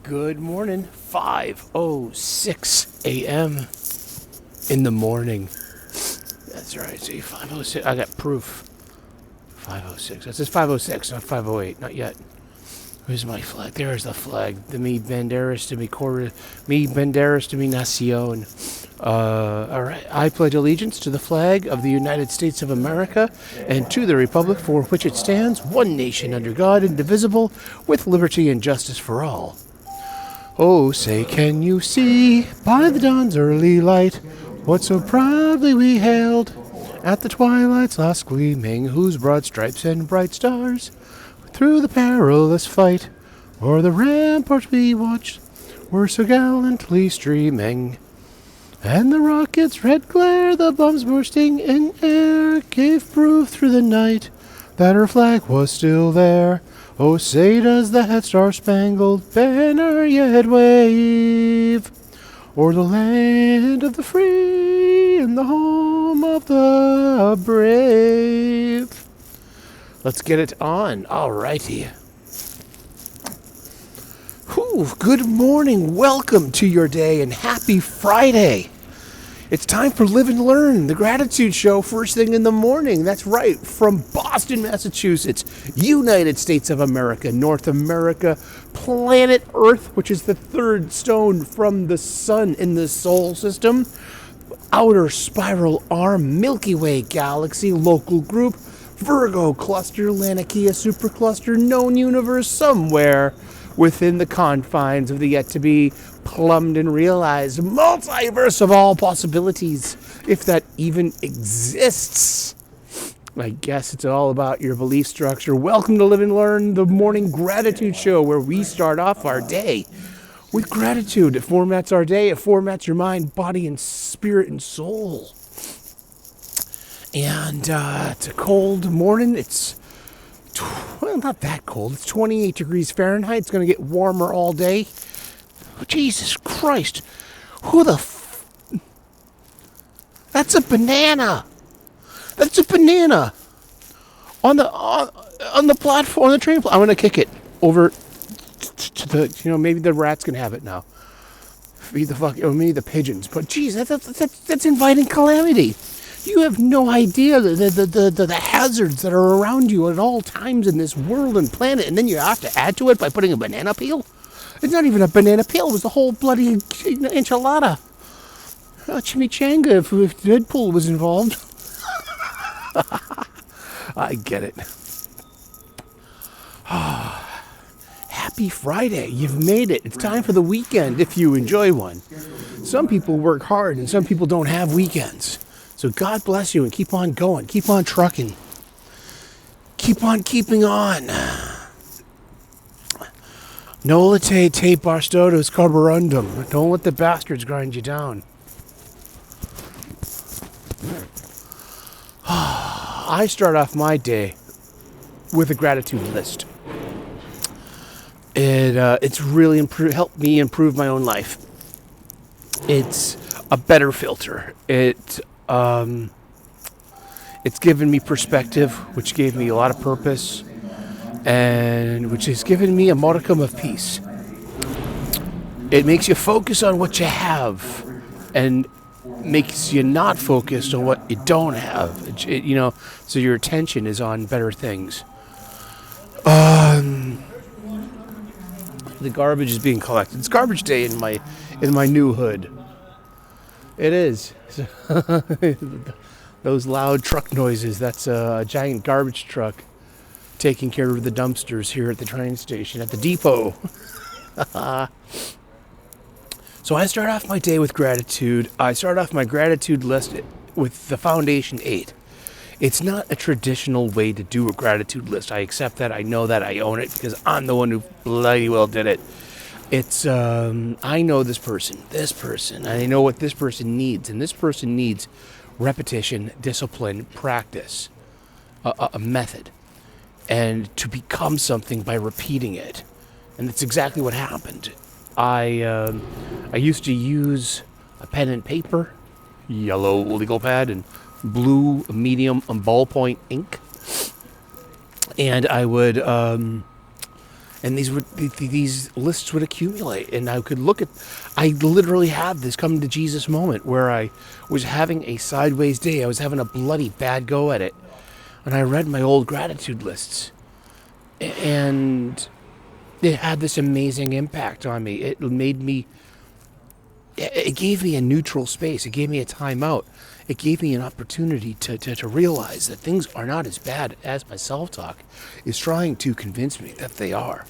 Good morning. 5:06 a.m. in the morning. That's right. See, 5:06. I got proof. 5:06. That says 5:06, not 5:08. Not yet. Where's my flag? There's the flag. De mi banderas, de mi banderas, de mi nación. All right. I pledge allegiance to the flag of the United States of America and to the republic for which it stands, one nation under God, indivisible, with liberty and justice for all. Oh, say, can you see by the dawn's early light what so proudly we hailed at the twilight's last gleaming, whose broad stripes and bright stars through the perilous fight o'er the ramparts we watched were so gallantly streaming, and the rocket's red glare, the bombs bursting in air, gave proof through the night that our flag was still there. Oh, say does the star-spangled banner yet wave o'er the land of the free and the home of the brave. Let's get it on. All righty. Good morning. Welcome to your day and happy Friday. It's time for Live and Learn, the Gratitude Show, first thing in the morning. That's right, from Boston, Massachusetts, United States of America, North America, planet Earth, which is the third stone from the sun in the solar system, outer spiral arm, Milky Way galaxy, local group, Virgo cluster, Laniakea supercluster, known universe somewhere within the confines of the yet-to-be plumbed and realized multiverse of all possibilities, if that even exists. I guess it's all about your belief structure. Welcome to Live and Learn, the morning gratitude show, where we start off our day with gratitude. It formats our day. It formats your mind, body, and spirit and soul. And it's a cold morning. It's not that cold. It's 28 degrees Fahrenheit. It's going to get warmer all day. Oh, Jesus Christ. That's a banana. That's a banana. On the platform, on the train platform. I'm going to kick it over to the, maybe the rats can have it now. Feed the maybe the pigeons. But, geez, that's inviting calamity. You have no idea the hazards that are around you at all times in this world and planet, and then you have to add to it by putting a banana peel? It's not even a banana peel. It was the whole bloody enchilada. Chimichanga if Deadpool was involved. I get it. Happy Friday. You've made it. It's time for the weekend if you enjoy one. Some people work hard and some people don't have weekends. So God bless you and keep on going. Keep on trucking. Keep on keeping on. Nolite te bastodos carborundum. Don't let the bastards grind you down. I start off my day with a gratitude list. It's really helped me improve my own life. It's a better filter. It's given me perspective, which gave me a lot of purpose, and which has given me a modicum of peace. It makes you focus on what you have, and makes you not focused on what you don't have. So your attention is on better things. The garbage is being collected. It's garbage day in my new hood. It is. Those loud truck noises, that's a giant garbage truck taking care of the dumpsters here at the train station, at the depot. So I start off my day with gratitude. I start off my gratitude list with the Foundation 8. It's not a traditional way to do a gratitude list. I accept that. I know that. I own it because I'm the one who bloody well did it. It's, I know this person, I know what this person needs, and this person needs repetition, discipline, practice, a method, and to become something by repeating it. And that's exactly what happened. I used to use a pen and paper, yellow legal pad, and blue medium ballpoint ink, and I would And these lists would accumulate, and I could look at. I literally had this come to Jesus moment where I was having a sideways day. I was having a bloody bad go at it, and I read my old gratitude lists, and it had this amazing impact on me. It made me. It gave me a neutral space. It gave me a timeout. It gave me an opportunity to realize that things are not as bad as my self-talk is trying to convince me that they are.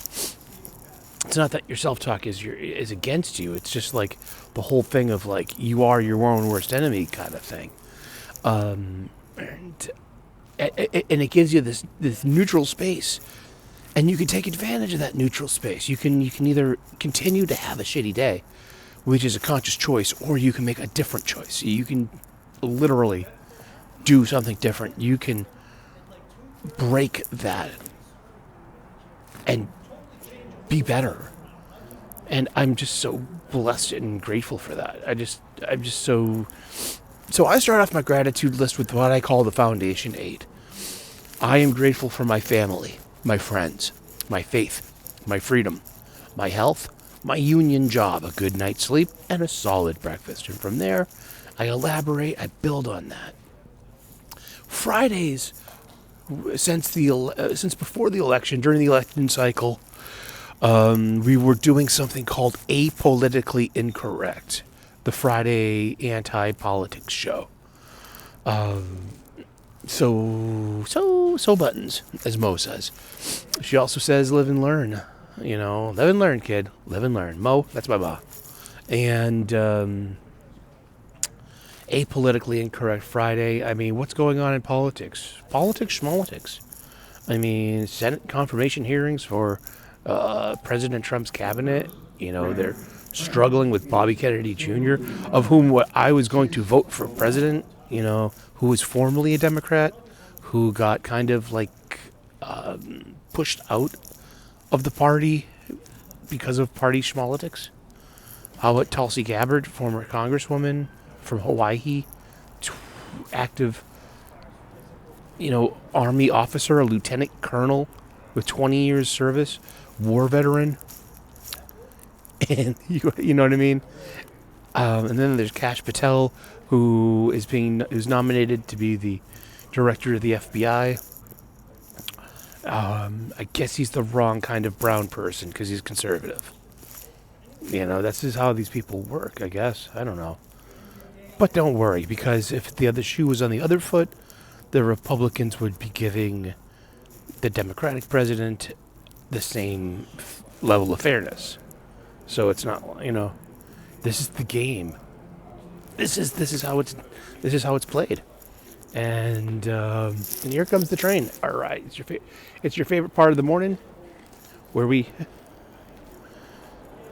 It's not that your self-talk is against you. It's just like the whole thing of like you are your own worst enemy kind of thing. And it gives you this neutral space, and you can take advantage of that neutral space. You can either continue to have a shitty day, which is a conscious choice, or you can make a different choice. You can literally do something different. You can break that and be better. And I'm just so blessed and grateful for that. I'm just so I start off my gratitude list with what I call the Foundation 8. I am grateful for my family, my friends, my faith, my freedom, my health, my union job, a good night's sleep, and a solid breakfast. And from there, I elaborate, I build on that. Fridays, since before the election, during the election cycle, we were doing something called Apolitically Incorrect, the Friday anti-politics show. So buttons, as Mo says. She also says, live and learn. Live and learn, kid. Live and learn. Mo, that's my ba. And Apolitically Incorrect Friday. I mean, what's going on in politics? Politics, schmolitics. I mean, Senate confirmation hearings for President Trump's cabinet. They're struggling with Bobby Kennedy Jr., of whom what I was going to vote for president, who was formerly a Democrat, who got kind of like pushed out of the party because of party schmolitics. How about Tulsi Gabbard, former congresswoman from Hawaii, active, Army officer, a lieutenant colonel with 20 years service, war veteran, and you know what I mean. And then there's Kash Patel, who's nominated to be the director of the FBI. I guess he's the wrong kind of brown person because he's conservative. That's just how these people work, I guess. I don't know. But don't worry, because if the other shoe was on the other foot, the Republicans would be giving the Democratic president the same level of fairness. So it's not, this is the game. This is how it's played. And here comes the train. All right, it's your favorite part of the morning, where we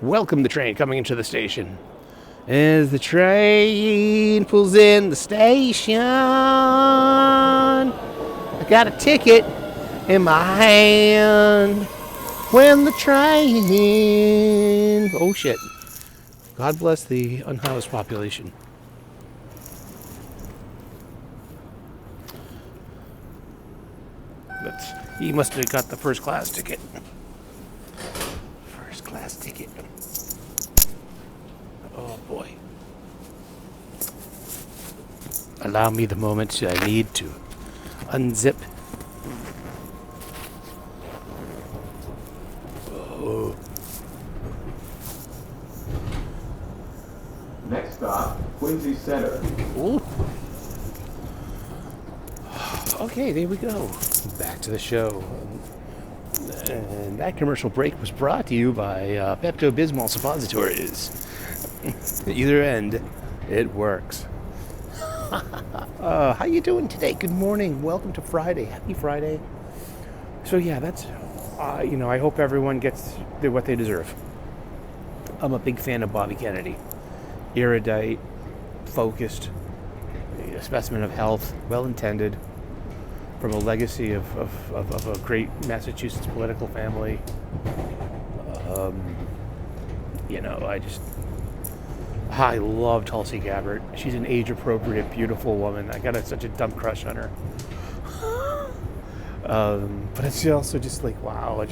welcome the train coming into the station. As the train pulls in the station, I got a ticket in my hand. When the train... Oh, shit. God bless the unhoused population. But he must have got the first class ticket. First class ticket. Oh, boy. Allow me the moment I need to unzip. Oh. Next stop, Quincy Center. Ooh. Okay, there we go. Back to the show. And that commercial break was brought to you by Pepto-Bismol suppositories. At either end, it works. How you doing today? Good morning. Welcome to Friday. Happy Friday. So yeah, that's, I hope everyone gets what they deserve. I'm a big fan of Bobby Kennedy. Erudite, focused, a specimen of health, well-intended, from a legacy of a great Massachusetts political family. I love Tulsi Gabbard. She's an age-appropriate, beautiful woman. I got such a dumb crush on her. But it's also just like, wow.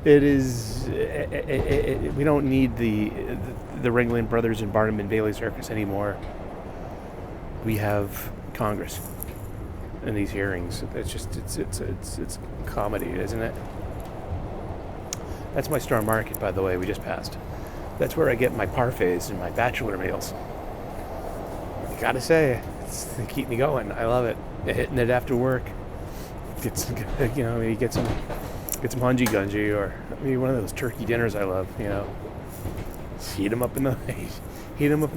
It is. We don't need the Ringling Brothers and Barnum and Bailey Circus anymore. We have Congress in these hearings. It's just it's comedy, isn't it? That's my Star Market, by the way. We just passed. That's where I get my parfaits and my bachelor meals. I gotta say, they keep me going. I love it. Hitting it after work. Get some, maybe get some hungy gungy, or maybe one of those turkey dinners I love. Heat them up in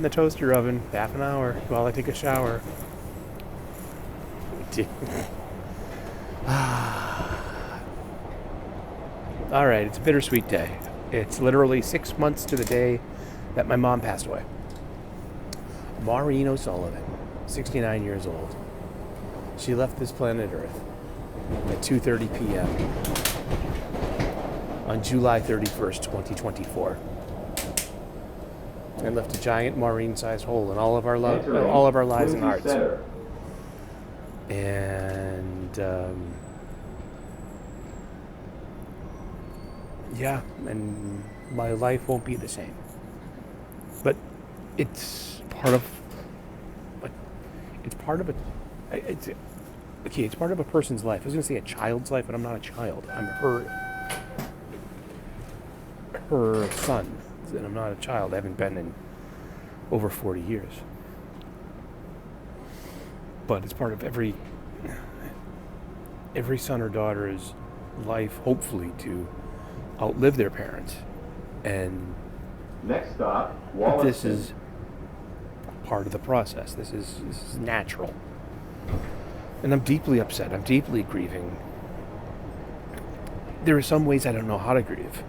the toaster oven, half an hour while I take a shower. All right, it's a bittersweet day. It's literally 6 months to the day that my mom passed away. Maureen O'Sullivan, 69 years old. She left this planet Earth at 2:30 p.m. on July 31st, 2024. And left a giant Maureen-sized hole in all of our lives and hearts. Center. And yeah, and my life won't be the same. But it's part of it's part of a person's life. I was going to say a child's life, but I'm not a child. I'm her son, and I'm not a child. I haven't been in over 40 years. But it's part of every son or daughter's life, hopefully, to outlive their parents. And Next stop, Wallaston. this is part of the process. This is natural. And I'm deeply upset. I'm deeply grieving. There are some ways I don't know how to grieve.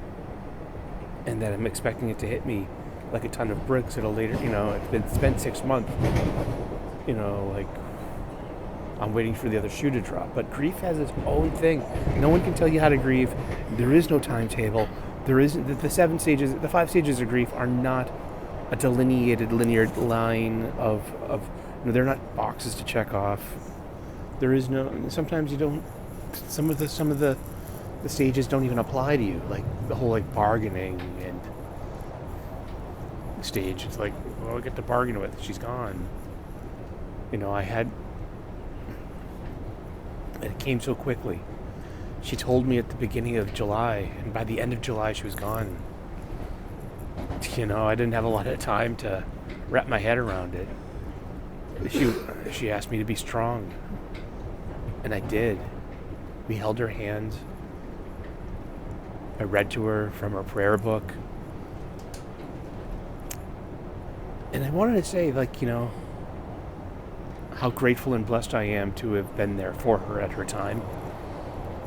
And that I'm expecting it to hit me like a ton of bricks at a later, it's been 6 months. Like I'm waiting for the other shoe to drop. But grief has its own thing. No one can tell you how to grieve. There is no timetable. There isn't the 5 stages of grief are not a delineated linear line of they're not boxes to check off. There is no. Sometimes you don't. Some of the stages don't even apply to you. Like the whole bargaining and stage. It's like, well, I get to bargain with. She's gone. It came so quickly. She told me at the beginning of July, and by the end of July, she was gone. I didn't have a lot of time to wrap my head around it. She asked me to be strong, and I did. We held her hand. I read to her from her prayer book. And I wanted to say, how grateful and blessed I am to have been there for her at her time.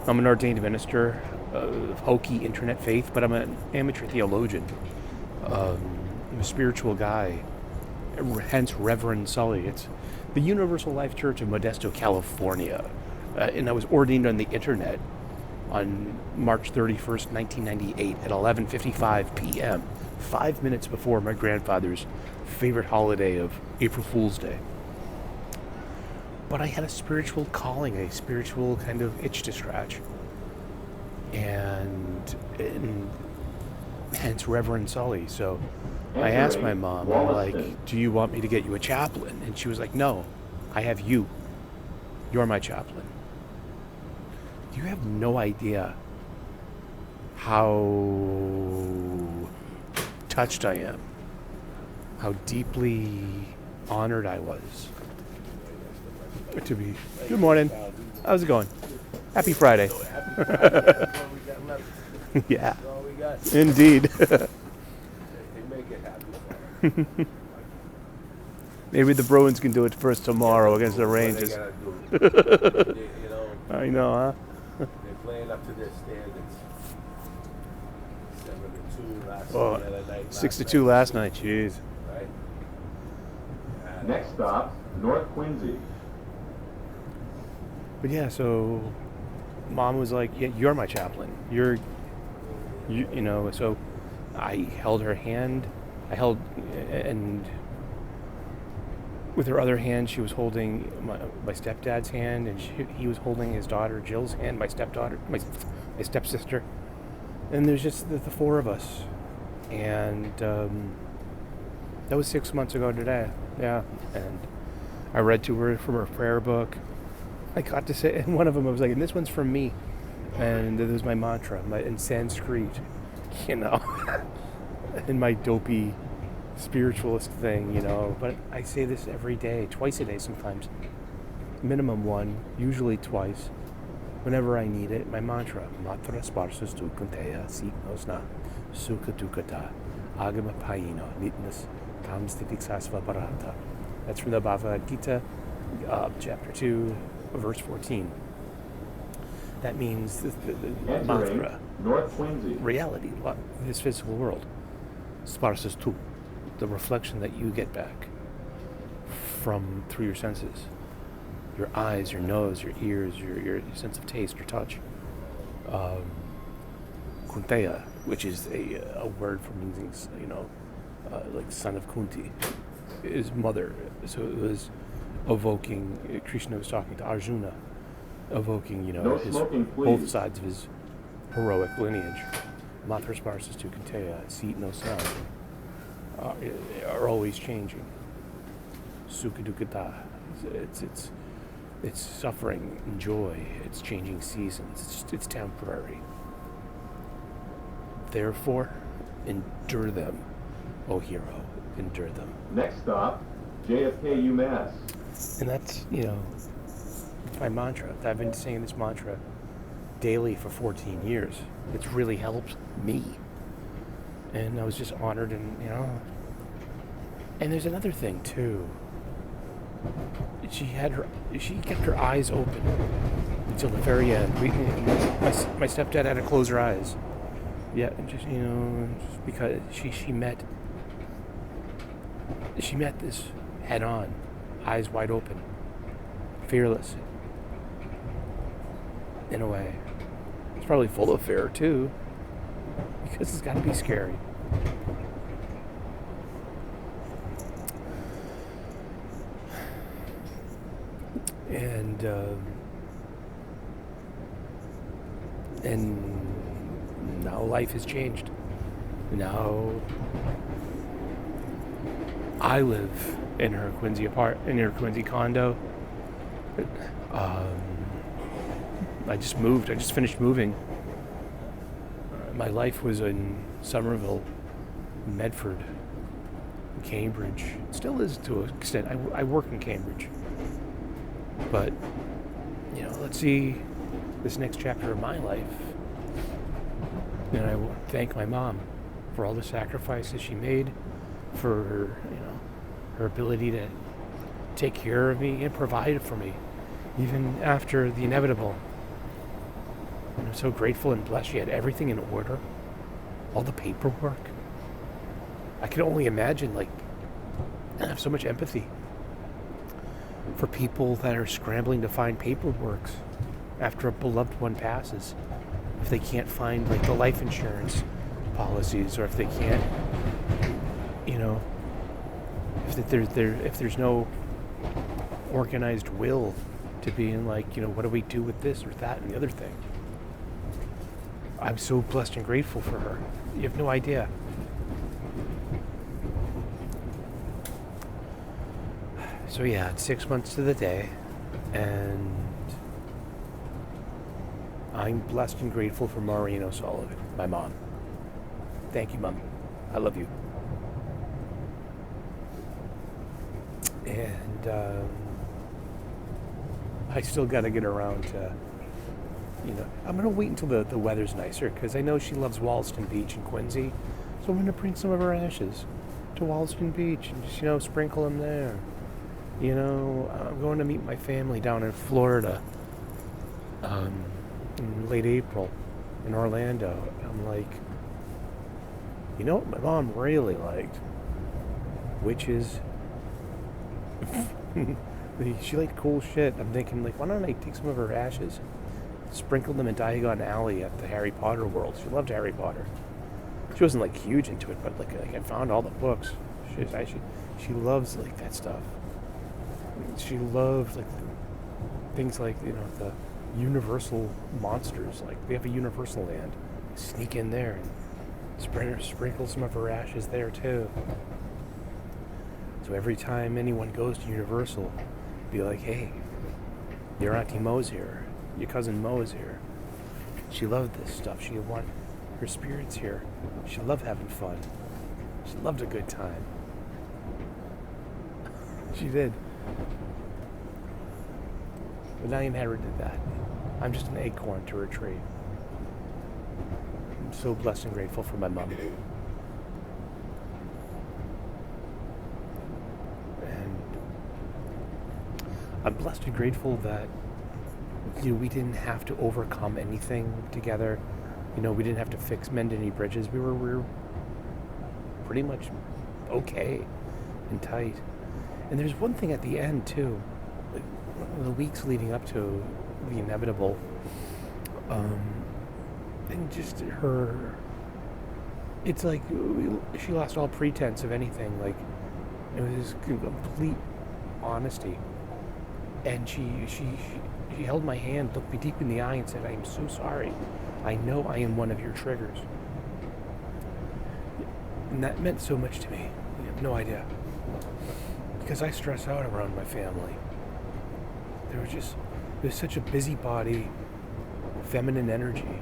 I'm an ordained minister of hokey internet faith, but I'm an amateur theologian. I'm a spiritual guy, hence Reverend Sully. It's the Universal Life Church of Modesto, California. And I was ordained on the internet on March 31st, 1998 at 11:55 p.m., 5 minutes before my grandfather's favorite holiday of April Fool's Day. But I had a spiritual calling, a spiritual kind of itch to scratch. And hence Reverend Sully. So I asked my mom, do you want me to get you a chaplain? And she was like, no, I have you. You're my chaplain. You have no idea how touched I am, how deeply honored I was to be. Good morning. How's it going? Happy Friday. Yeah. Indeed. Maybe the Bruins can do it first tomorrow against the Rangers. I know, huh? They're playing up to their standards. 7-2 last Oh, night. 6-2 last night. Jeez. Right? Next stop, North Quincy. But yeah, so Mom was like, "Yeah, you're my chaplain. You know." So I held her hand. And with her other hand, she was holding my stepdad's hand, and he was holding his daughter Jill's hand, my stepsister. And there's just the four of us. And that was 6 months ago today. Yeah. And I read to her from her prayer book. I got to say, and one of them I was like, and this one's from me. And it was my mantra, in Sanskrit, you know, in my dopey spiritualist thing, you know. But I say this every day, twice a day sometimes. Minimum one, usually twice. Whenever I need it, my mantra, Matra Sparsus tu kunteya, Siknosna, Sukha Dukata, Agama Payino, Nitnas, Kamstiksasva Bharata. That's from the Bhagavad Gita, chapter 2, verse 14. That means the Entering mantra, North Quincy. reality, this physical world. Sparsus tu, the reflection that you get back through your senses. Your eyes, your nose, your ears, your sense of taste, your touch. Kunteya, which is a word for means, you know, like son of Kunti, is mother. So it was evoking, Krishna was talking to Arjuna, evoking, you know, No smoking, both please. sides of his heroic lineage. Matra Sparsus tu Kunteya, Seat no sound, are always changing. Sukha Dukkata, it's suffering and joy. It's changing seasons. It's temporary. Therefore, endure them, O hero. Endure them. Next stop, JFK UMass. And that's, you know, my mantra. I've been saying this mantra daily for 14 years. It's really helped me. And I was just honored and, you know. And there's another thing, too. She kept her eyes open until the very end. My stepdad had to close her eyes. Yeah, just, you know, just because she met this head on, eyes wide open, fearless. In a way, it's probably full of fear too, because it's got to be scary. And now life has changed. Now I live in her Quincy condo. I just moved. I just finished moving. My life was in Somerville, Medford, Cambridge. It still is to an extent. I work in Cambridge. But, you know, let's see this next chapter of my life. And I thank my mom for all the sacrifices she made, for her, you know, her ability to take care of me and provide for me, even after the inevitable. And I'm so grateful and blessed she had everything in order, all the paperwork. I can only imagine, like, I have so much empathy for people that are scrambling to find paperwork after a beloved one passes. If they can't find, like, the life insurance policies, or if they can't, you know, if there's no organized will to be in, like, you know, what do we do with this or that and the other thing. I'm so blessed and grateful for her. You have no idea. So yeah, it's 6 months to the day, and I'm blessed and grateful for Maureen O'Sullivan, my mom. Thank you, Mom. I love you. And I still got to get around to, you know, I'm going to wait until the weather's nicer, because I know she loves Wollaston Beach and Quincy, so I'm going to bring some of her ashes to Wollaston Beach and just, you know, sprinkle them there. You know, I'm going to meet my family down in Florida in late April in Orlando. I'm like, you know what my mom really liked? Witches. She liked cool shit. I'm thinking, like, why don't I take some of her ashes, sprinkle them in Diagon Alley at the Harry Potter world? She loved Harry Potter. She wasn't, like, huge into it, but, like I found all the books. She loves, like, that stuff. She loves, like, things like, you know, the Universal monsters. Like, they have a Universal land sneak in there and sprinkle some of her ashes there too. So every time anyone goes to Universal, be like, hey, your Auntie Mo's here, your cousin Mo is here. She loved this stuff. She wanted her spirits here. She loved having fun. She loved a good time. She did. But I inherited that. I'm just an acorn to her tree. I'm so blessed and grateful for my mom. And I'm blessed and grateful that we didn't have to overcome anything together. We didn't have to mend any bridges. We were pretty much okay and tight. And there's one thing at the end too, like the weeks leading up to the inevitable, and just her. It's like she lost all pretense of anything. Like it was complete honesty, and she held my hand, looked me deep in the eye, and said, "I am so sorry. I know I am one of your triggers." And that meant so much to me. You have no idea. Because I stress out around my family. There's such a busybody, feminine energy.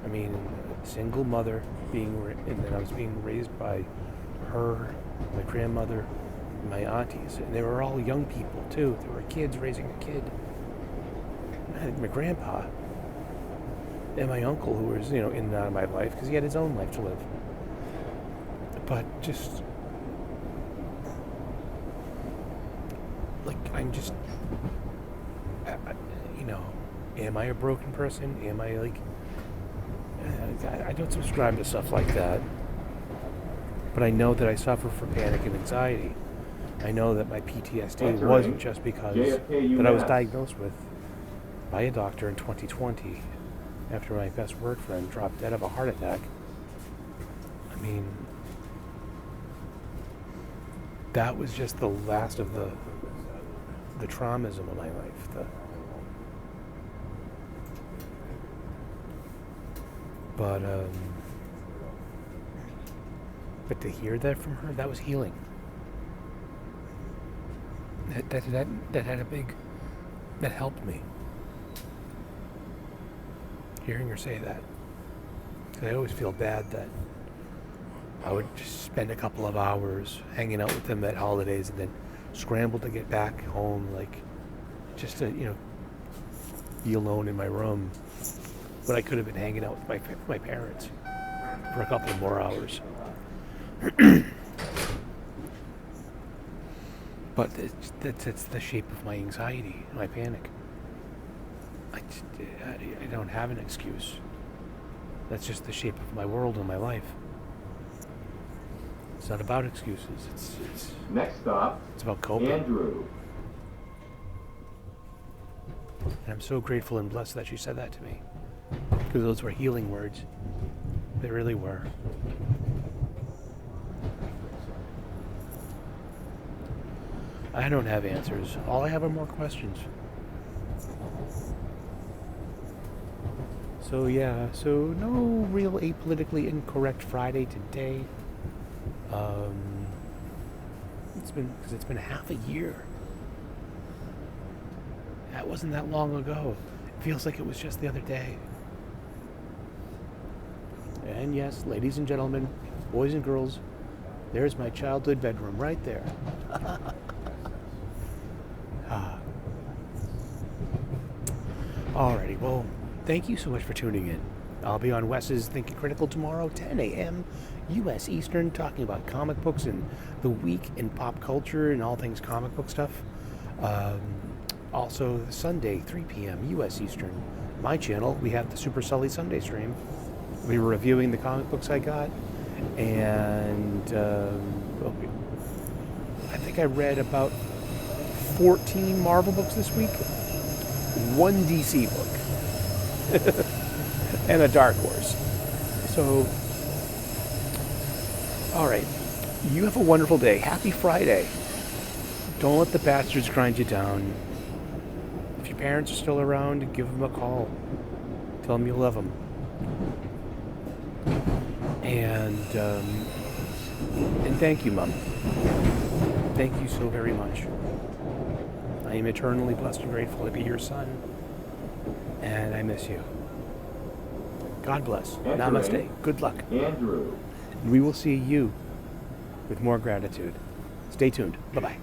I mean, single mother and then I was being raised by her, my grandmother, and my aunties. And they were all young people too. They were kids raising a kid. And I had my grandpa and my uncle who was, in and out of my life because he had his own life to live. But just, like, I'm just, am I a broken person? Am I I don't subscribe to stuff like that. But I know that I suffer from panic and anxiety. I know that my PTSD wasn't just because that I was diagnosed with by a doctor in 2020 after my best work friend dropped dead of a heart attack. I mean, that was just the last of the traumas of my life. But to hear that from her, that was healing. That helped me. Hearing her say that. 'Cause I always feel bad that I would just spend a couple of hours hanging out with them at holidays and then scramble to get back home, just to, be alone in my room. But I could have been hanging out with my parents for a couple more hours. But that's the shape of my anxiety, my panic. I don't have an excuse. That's just the shape of my world and my life. It's not about excuses. It's Next stop, it's about coping. Andrew. And I'm so grateful and blessed that she said that to me. Because those were healing words. They really were. I don't have answers. All I have are more questions. So no real apolitically incorrect Friday today. It's been half a year. That wasn't that long ago. It feels like it was just the other day. And yes, ladies and gentlemen, boys and girls, there's my childhood bedroom right there. Alrighty, well, thank you so much for tuning in. I'll be on Wes's Thinking Critical tomorrow, 10 a.m. U.S. Eastern, talking about comic books and the week in pop culture and all things comic book stuff. Also, Sunday, 3 p.m. U.S. Eastern, my channel, we have the Super Sully Sunday stream. We were reviewing the comic books I got, and I think I read about 14 Marvel books this week, one DC book, and a Dark Horse. So, all right, you have a wonderful day. Happy Friday. Don't let the bastards grind you down. If your parents are still around, give them a call. Tell them you love them. And thank you, Mom. Thank you so very much. I am eternally blessed and grateful to be your son. And I miss you. God bless. Entering. Namaste. Good luck. Andrew. We will see you with more gratitude. Stay tuned. Bye-bye.